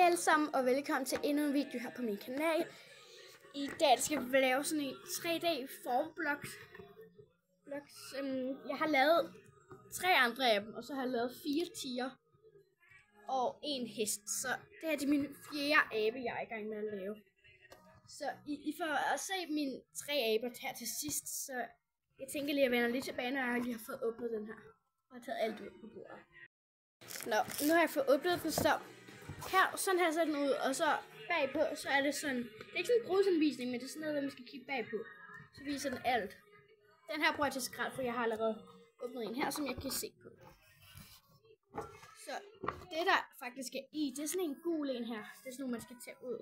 alle sammen, og velkommen til endnu en video her på min kanal. I dag skal vi lave sådan en 3D formbloks. Jeg har lavet 3 andre af dem, og så har jeg lavet 4 tiger og 1 hest. Så det her er min 4. abe, jeg er i gang med at lave. Så I får at se mine 3 aber her til sidst, så jeg tænker lige at vende lidt tilbage, når jeg lige har fået åbnet den her. Og taget alt ud på bordet. Nu har jeg fået åbnet den, så her, sådan her ser den ud, og så bagpå, så er det sådan, det er ikke sådan en brugsanvisning, men det er sådan noget, man skal kigge bagpå. Så viser den alt. Den her bruger jeg til skrald, for jeg har allerede åbnet en her, som jeg kan se på. Så det der faktisk er i, det er sådan en gul en her. Det er sådan noget, man skal tage ud.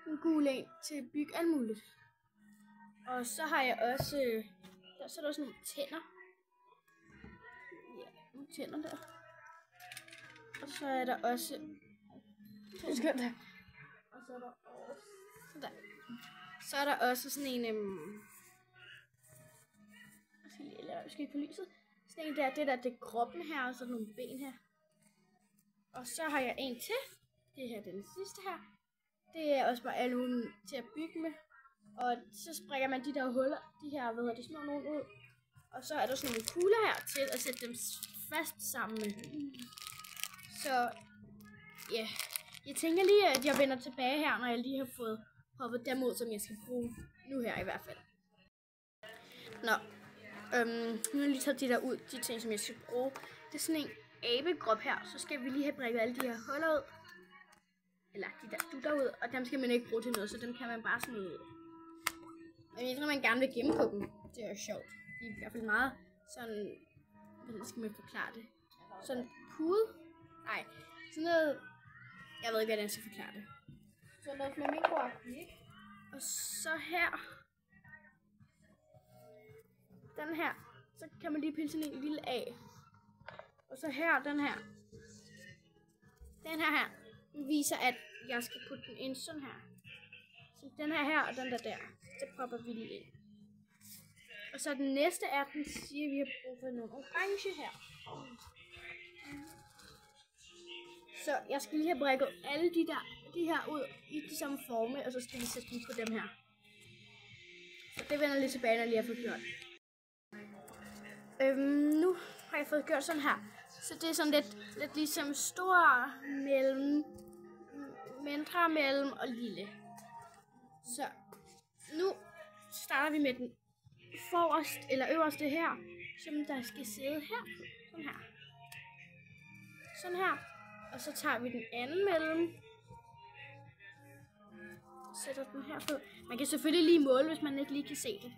En gul en til at bygge alt muligt. Og så har jeg også, så er der også nogle tænder. Ja, nogle tænder der. Og så er der også, og så er der også, der. Så er der også sådan en, jeg skal ikke på lyset. Sådan en der, det er kroppen her, og så nogle ben her. Og så har jeg en til. Det her, den sidste her. Det er også bare aluminium til at bygge med. Og så springer man de der huller, de her, små nogen ud. Og så er der sådan nogle kugler her til at sætte dem fast sammen med. Så ja, jeg tænker lige, at jeg vender tilbage her, når jeg lige har fået hoppet dem ud, som jeg skal bruge nu her i hvert fald. Nå, nu har jeg lige taget de der ud, de ting, som jeg skal bruge. Det er sådan en abekrop her, så skal vi lige have brækket alle de her huller ud. Eller de der dutter ud, og dem skal man ikke bruge til noget, så dem kan man bare smide ud. Men jeg tror, man gerne vil gemme på dem. Det er jo sjovt. Det er i hvert fald meget sådan, hvordan skal man forklare det? Sådan pude? Nej, sådan noget, jeg ved ikke, hvordan jeg skal forklare det. Sådan noget flamingo-agtigt, ikke? Og så her, den her, så kan man lige pille sådan en lille af. Og så her, den her viser, at jeg skal putte den ind sådan her. Så den her og den der, det propper vi lige ind. Og så den næste er, den siger, vi har brug for nogle orange her. Så jeg skal lige have brækket alle de her ud i de samme forme, og så skal vi sætte dem på dem her. Så det vender lidt tilbage, når jeg lige har fået gjort. Nu har jeg fået gjort sådan her. Så det er sådan lidt ligesom stor mellem, mindre mellem og lille. Så nu starter vi med den forrest eller øverste her, som der skal sidde her. Sådan her. Sådan her. Og så tager vi den anden mellem. Sætter den her på. Man kan selvfølgelig lige måle, hvis man ikke lige kan se det.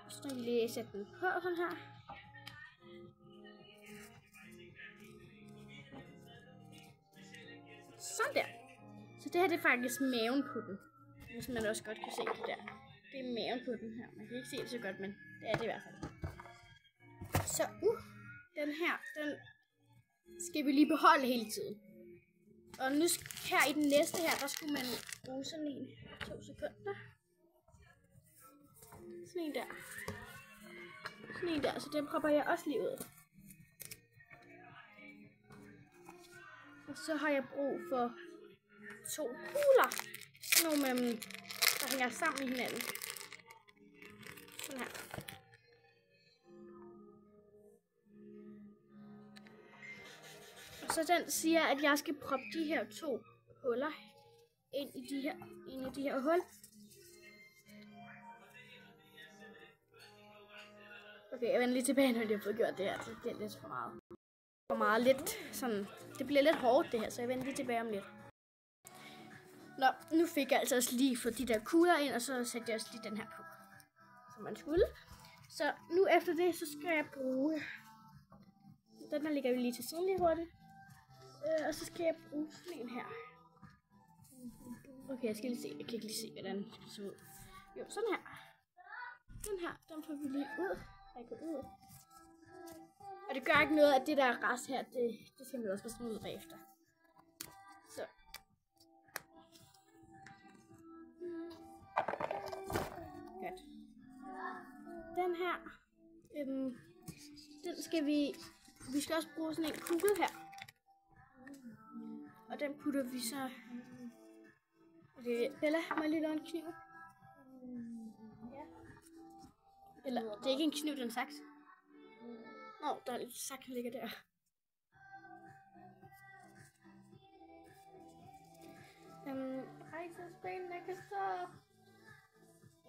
Så skal vi lige sætte den på sådan her. Sådan der. Så det her det er faktisk maven på den. Hvis man også godt kan se det der. Det er maven på den her. Man kan ikke se det så godt, men det er det i hvert fald. Så den her, den skal vi lige beholde hele tiden. Og nu her i den næste her, der skulle man bruge sådan en. 2 sekunder. Sådan en der. Sådan en der, så den propper jeg også lige ud. Og så har jeg brug for 2 kugler. Sådan nogle, der hænger sammen i hinanden. Sådan her. Og så den siger, at jeg skal proppe de her 2 huller ind i de her hul. Okay, jeg vender lige tilbage, når jeg har fået gjort det her. Det bliver lidt for meget lidt sådan. Det bliver lidt hårdt det her, så jeg vender lige tilbage om lidt. Nå, nu fik jeg altså også lige fået de der kugler ind, og så sætter jeg også lige den her på, som man skulle. Så nu efter det, så skal jeg bruge, den her ligger jo lige til siden lige hurtigt. Og så skal jeg bruge sådan en her. Okay, jeg skal lige se, jeg kan ikke lige se, hvordan det ser ud. Jo, sådan her. Den her, den får vi lige ud. Ud. Og det gør ikke noget, at det der rest her, det skal man også smide ud bagefter. Så. Godt. Den her, den skal vi skal også bruge sådan en kugle her. Og den putter vi så... Okay, Bella, må jeg lige låne en kniv? Ja. Eller, det er ikke en kniv, det er en saks. Nå, der er en saks, der ligger der. Hej, så spændende, jeg kan så...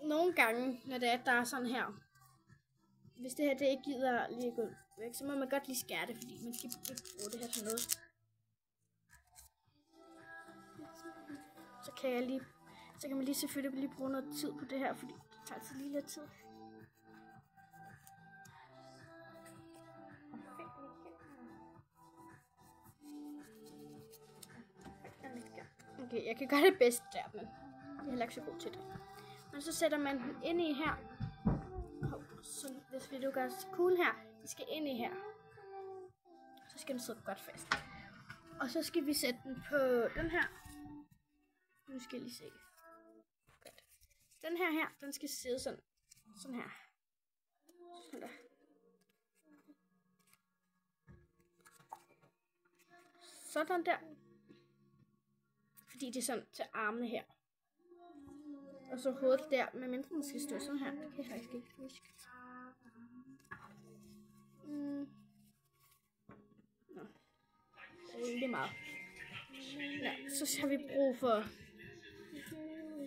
Nogle gange, når det er, der er sådan her. Hvis det her det ikke gider lige gå væk, så må man godt lige skære det, fordi man skal ikke bruge det her til noget. Så kan man lige selvfølgelig lige bruge noget tid på det her, fordi det tager altså lige lidt tid. Okay, jeg kan gøre det bedst der, men jeg er heller ikke så god til det. Men så sætter man den ind i her. Så hvis vi nu gør kuglen her, det skal ind i her. Så skal den sidde godt fast. Og så skal vi sætte den på den her. Nu skal jeg lige se. Godt. Den her, den skal sidde sådan her. Sådan der. Sådan der. Fordi det er sådan til armene her. Og så hovedet der, men mindre den skal stå sådan her. Det kan jeg faktisk ikke huske. Nå. Det er meget. Ja, så har vi brug for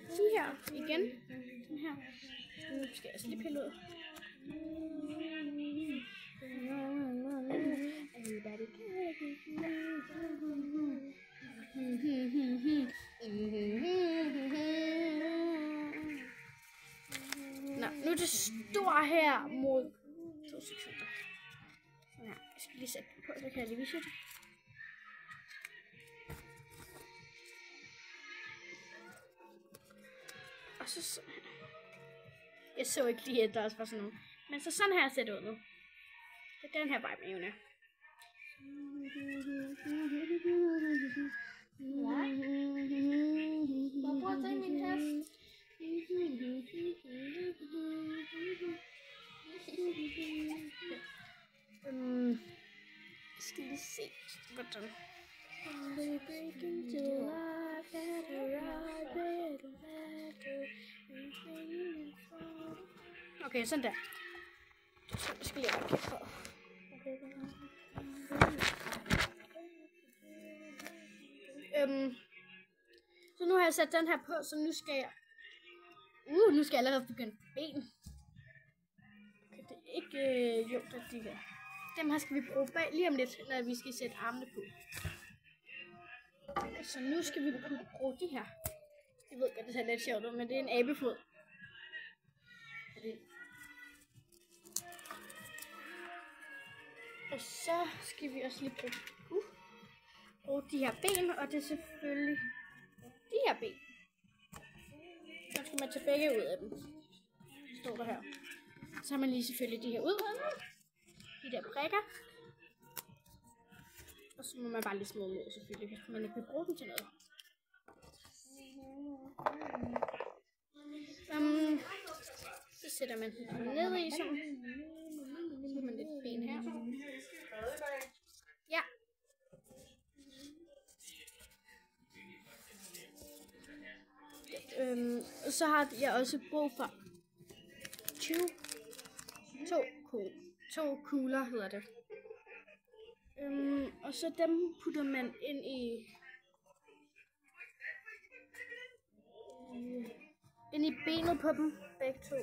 de her igen. Den her. Nu skal jeg lige pille ud. Nå, nu er det stor her mod 2 sekunder. Ja, jeg skal lige sætte den på, så kan jeg lige vise det. Og så sådan her. Jeg så ikke lige, at der også var sådan noget. Men så sådan her ser det ud nu. Det er den her vej med evne. Hvor prøv at tage min hest. Jeg skal lige se, hvordan. Okay, sådan der. Så jeg skal lige række på. Så nu har jeg sat den her på, så nu skal jeg... nu skal jeg allerede begynde ben. Okay, det er ikke... jo, det er de her. Dem her skal vi bruge bag lige om lidt, når vi skal sætte armene på. Så nu skal vi bruge de her. Jeg ved godt, det ser lidt sjovt ud, men det er en abefod. Og så skal vi også lige bruge de her ben, og det er selvfølgelig de her ben. Så skal man tage begge ud af dem. Står der her. Så har man lige selvfølgelig de her ud. De der prikker. Og så må man bare lige smide dem ud selvfølgelig, hvis man ikke vil bruge dem til noget. Så sætter man den ned i sådan. Så har man lidt ben her. Ja. Så har jeg også brug for 2 kugler, hedder det. Og så dem putter man ind i benet på dem, begge to.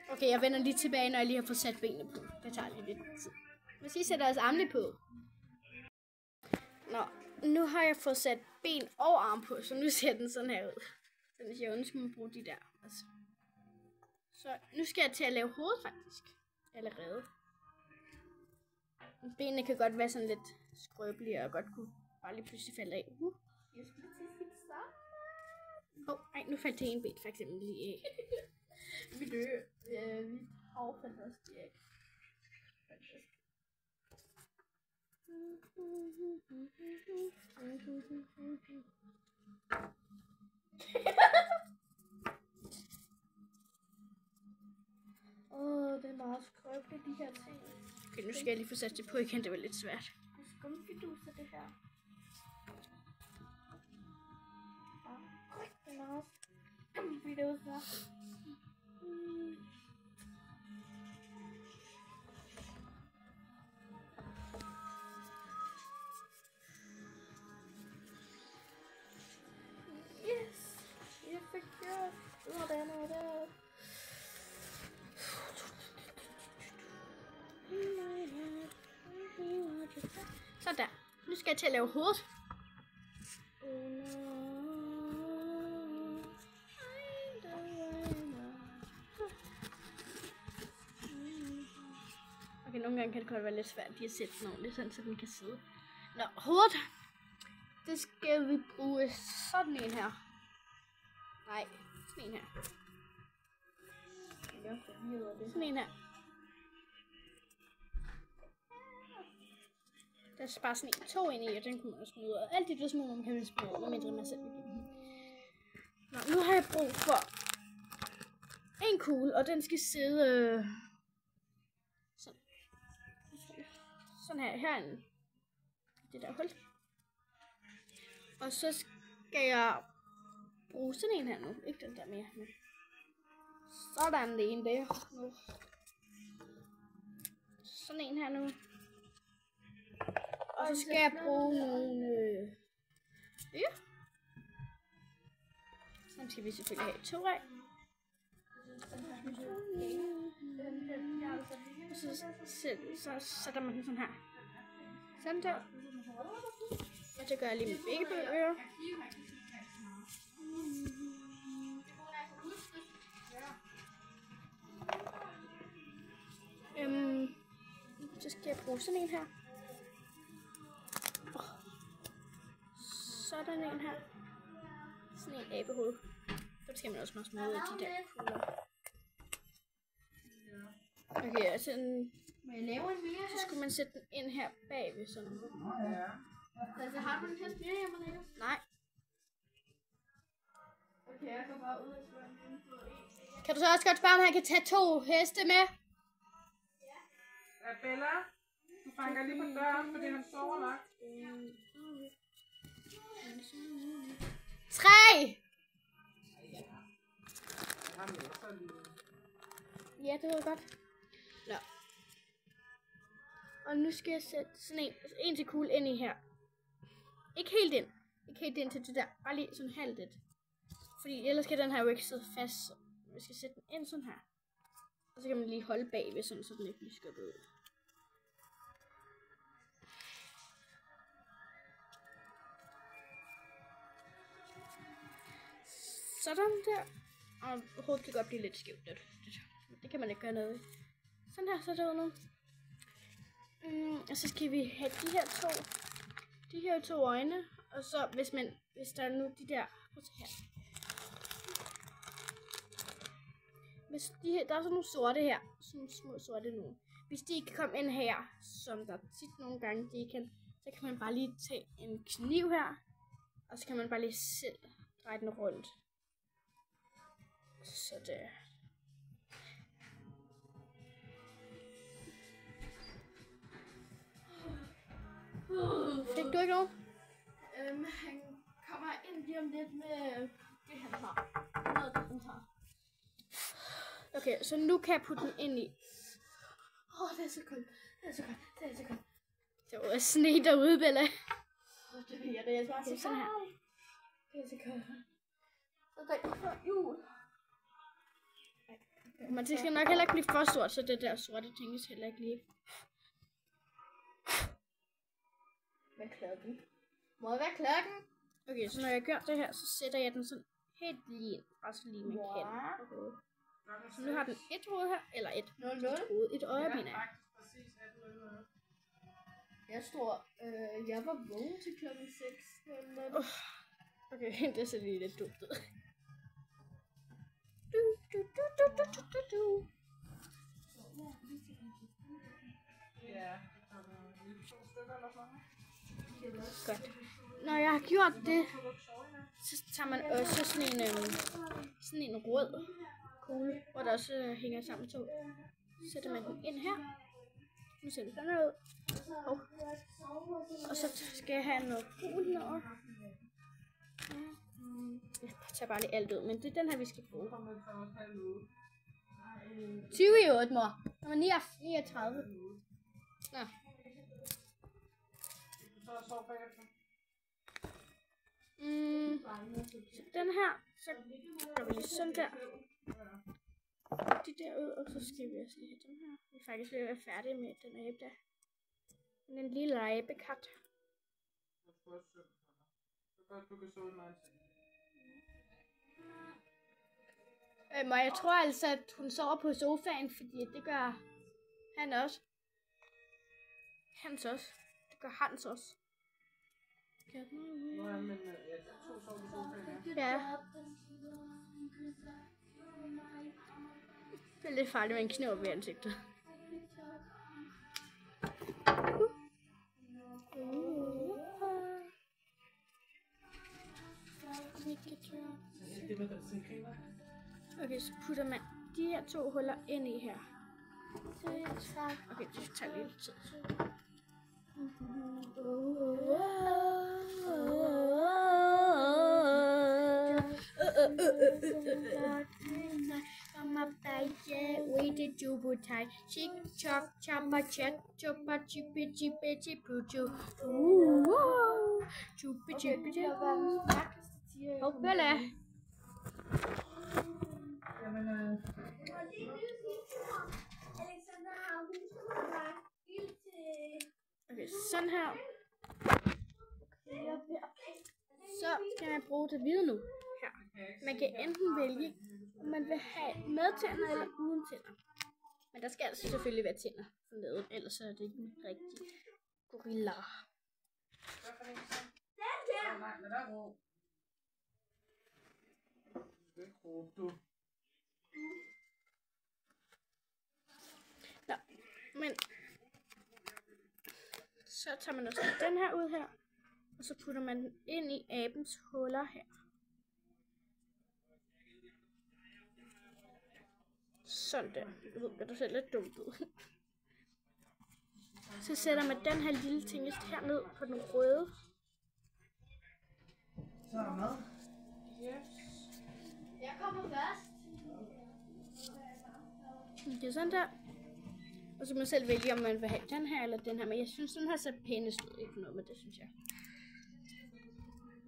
Okay, jeg vender lige tilbage, når jeg lige har fået sat benene på. Det tager lige lidt tid. Hvis I sætter jeres armene på. Nå, nu har jeg fået sat ben og arm på, så nu ser den sådan her ud. Så hvis jeg ønsker, man bruge de der. Altså. Så nu skal jeg til at lave hovedet faktisk. Allerede. Benene kan godt være sådan lidt skrøbelige og godt kunne bare lige pludselig falde af. Jeg skulle til at sige Ej, nu faldt det en ben for eksempel lige af. Vi dør. Vi affaldt også det af. Okay, nu skal jeg lige få sat det på igen, det var lidt svært. Det er skumfiduser, det her. Den er også skumfiduser. Yes! Jeg fik gjort noget der. Sådan der. Nu skal jeg til at lave hovedet. Okay, nogle gange kan det godt være lidt svært lige at sætte den ordentligt, sådan, så den kan sidde. Nå, hovedet. Det skal vi bruge sådan en her. Nej, sådan en her. Sådan en her. Der er bare sådan en 2 ind i, og den kunne man også smide ud. Alt de der små nogle kan man smide ud, mindre man selv vil give dem. Nå, nu har jeg brug for en kugle, og den skal sidde sådan. Sådan her, herinde. Det der hul. Og så skal jeg bruge sådan en her nu. Ikke den der mere. Men sådan det en der nu. Sådan en her nu. Og så skal jeg bruge nogle sådan skal vi selvfølgelig have 2 af. Og så sætter man den sådan her. Sådan der. Og det gør jeg lige med begge ører. Så skal jeg bruge sådan en her. Sådan en her. Sådan en abehoved. Så skal man også nok smide ud af de der kugler. Okay, og sådan, Må jeg lave en mere? så skulle man sætte den ind her bagved sådan. Ja. Altså, har du en hest mere hjemme, Nico? Nej. Okay, jeg går bare ud og slår en hende på en. Kan du så også godt spørge, om han kan tage 2 heste med? Ja, Bella, du banker lige på døren, fordi han sover nok. 3! Ja, det var godt. Nå. Og nu skal jeg sætte sådan en til kugle ind i her. Ikke helt ind. Ikke helt ind til det der. Bare lige sådan halvt lidt. Fordi ellers skal den her jo ikke sidde fast. Så vi skal sætte den ind sådan her. Og så kan man lige holde bagved, sådan, så den ikke bliver skubbet ud. Sådan der. Og hovedet kan godt blive lidt skævt. Det kan man ikke gøre noget ved. Sådan her, så er det nu. Og så skal vi have de her to øjne. Og så hvis der er nu de der. Prøv at se her. Hvis der er sådan nogle sorte her. Sådan nogle små sorte nu. Hvis de ikke kan komme ind her, som der tit nogle gange de kan, så kan man bare lige tage en kniv her. Og så kan man bare lige selv dreje den rundt. Så det. Fik du ikke nogen? Han kommer ind lige om lidt med det, han har. Noget, det, han har. Okay, så nu kan jeg putte den ind i. Det er så koldt. Det var sne derude, Bella. Det ved jeg, det er bare sådan her. Det er så koldt. Så der er før jul. Men det skal nok heller ikke blive for stort, så det der sorte tænkes heller ikke lige. Hvad er klokken? Må jeg være klokken? Okay, så når jeg gør det her, så sætter jeg den sådan helt lige ind. Også lige med kænden. Så nu har den et hoved her, eller et hoved, et øje, mener jeg. Jeg var vågen til klokken 6. Okay, det ser lige lidt dumt ud. Ja, to stykker eller sådan. Godt. Når jeg har gjort det, så tager man også sådan en rød kugle, hvor der også hænger sammen to. Så sætter man den ind her. Nu ser det sådan her ud. Og så skal jeg have noget gul noget. Jeg tager bare lige alt ud, men det er den her, vi skal bruge. 20 i 8, mor. Nummer 39. Nå. Så den her, så gør vi lige sådan der. De der ud, og så skal vi også lige have den her. Vi er faktisk ved at være færdige med den abe der. Den lille abekat. Og jeg tror altså, at hun sover på sofaen, fordi det gør han også. Hans også. Det gør Hans også. Ja. Det er lidt farligt med en kniv ved ansigtet. Okay, så putter man de her 2 huller ind i her. Okay, det tager lidt tid. Okay, sådan her. Så skal man bruge det hvide nu. Her. Man kan enten vælge, om man vil have med tænder eller uden tænder. Men der skal altså selvfølgelig være tænder for nede, ellers er det ikke en rigtig gorilla. Nå, men så tager man også den her ud her, og så putter man den ind i abens huller her. Sådan der. Jeg ved, det ser lidt dumt ud. Så sætter man den her lille tingest herned på den røde. Så er der mad. Jeg kommer først. Det er sådan der. Og så kan man selv vælge, om man vil have den her eller den her. Men jeg synes, den her ser pænest ud. Ikke noget med det, synes jeg.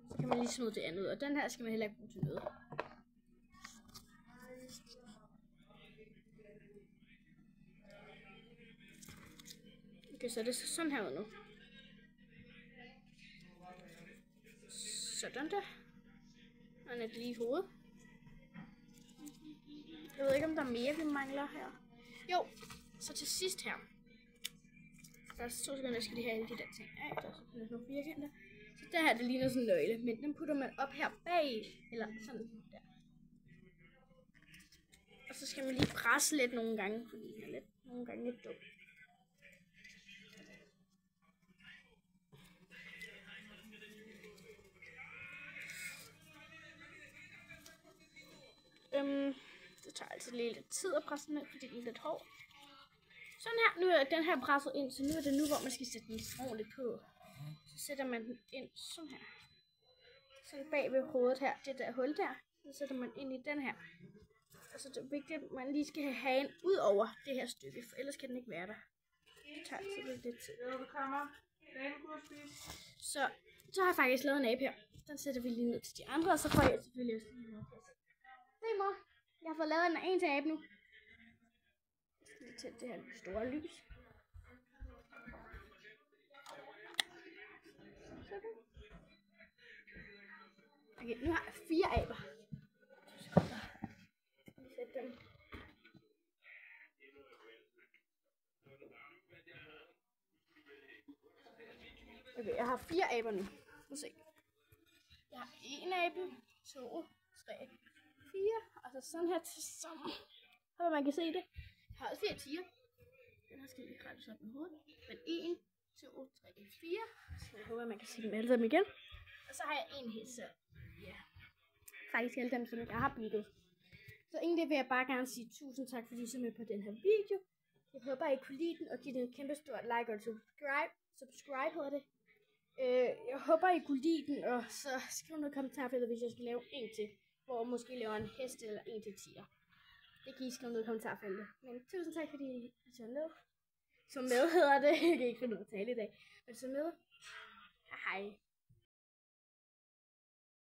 Så kan man lige smide det andet ud. Og den her skal man heller ikke bruge til noget. Okay, så det ser sådan her ud nu. Sådan der. Og et lige hoved. Jeg ved ikke, om der er mere, vi mangler her. Jo, så til sidst her. Der er 2 sekunder, jeg skal lige have alle de der ting af. Der er selvfølgelig nogle firkanter. Så det her, det ligner sådan en nøgle. Men den putter man op her bag. Eller sådan der. Og så skal man lige presse lidt nogle gange. Fordi den er lidt, nogle gange lidt dum. Det tager altså lige lidt tid at presse den ned, fordi den er lidt hård. Sådan her, nu er den her presset ind, så nu er det nu, hvor man skal sætte den ordentligt på. Så sætter man den ind sådan her. Sådan bag ved hovedet her, det der hul der, så sætter man ind i den her. Og så er det vigtigt, at man lige skal have hagen ud over det her stykke, for ellers kan den ikke være der. Det tager altså lidt tid. Så har jeg faktisk lavet en abe her. Den sætter vi lige ned til de andre, og så får jeg selvfølgelig også lige noget. Se mor, jeg har fået lavet en til abe nu. Jeg skal lige tænde det her store lys. Sådan. Okay, nu har jeg 4 aber. Sæt dem. Okay, jeg har 4 aber nu. Lad os se. Jeg har 1 abe, 2, 3, 4, og så sådan her til sammen. Så man kan se det. Jeg har også 4 tiger. Den her skal lige rettes op med hovedet. Men 1, 2, 3, 4. Så jeg håber, man kan se dem alle sammen igen. Og så har jeg 1 hest, så ja. Faktisk alle dem, som jeg har bygget. Så egentlig vil jeg bare gerne sige tusind tak, fordi I så med på den her video. Jeg håber, håber, I kunne lide den, og give den en kæmpe stor like og subscribe hedder det. Jeg håber, I kunne lide den, og så skriv noget i kommentarfeltet, hvis jeg skal lave en til, hvor måske laver en hest eller en til 10'er. Det kan I skrive noget i kommentarfeltet. Men tusind tak, fordi I så med. Så med hedder det. Jeg kan ikke finde ud af at tale i dag. Men så med. Hej.